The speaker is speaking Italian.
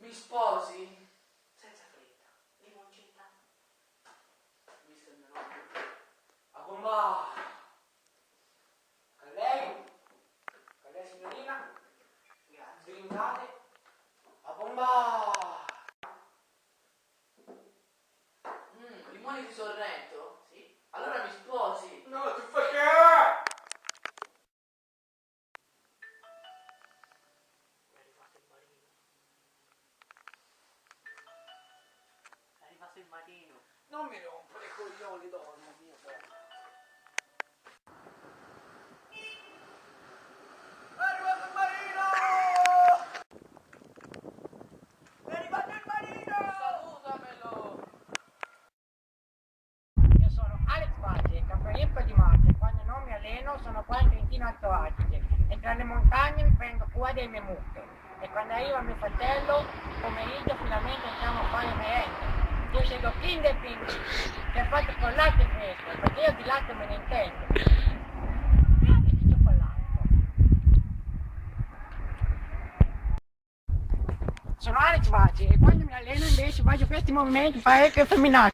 Mi sposi? Senza fretta. Limoncetta. Visto il mio nome. A bomba! A lei? A lei signorina? Grazie. Drinkate? A bomba! Limoni di Sorrento? Sì. Allora mi sposi? No, ti fai che? Mi è arrivato il marino. È arrivato il marino. Non mi rompere i coglioni, donna mia. È arrivato il marino! È arrivato il marino! Salutamelo! Io sono Alex Pace, campionietto di Marte. Quando non mi alleno sono qua in Trentino Alto Adige e tra le montagne mi prendo cura delle mie mucche. E quando arriva mio fratello, pomeriggio finalmente entriamo a fare merenda. Io scelgo Kinder Ping, che è fatto con latte fresco, perché io di latte me ne intendo. E anche di cioccolato. Sono Alex Pace e quando mi alleno invece faccio questi movimenti parecchio effeminati.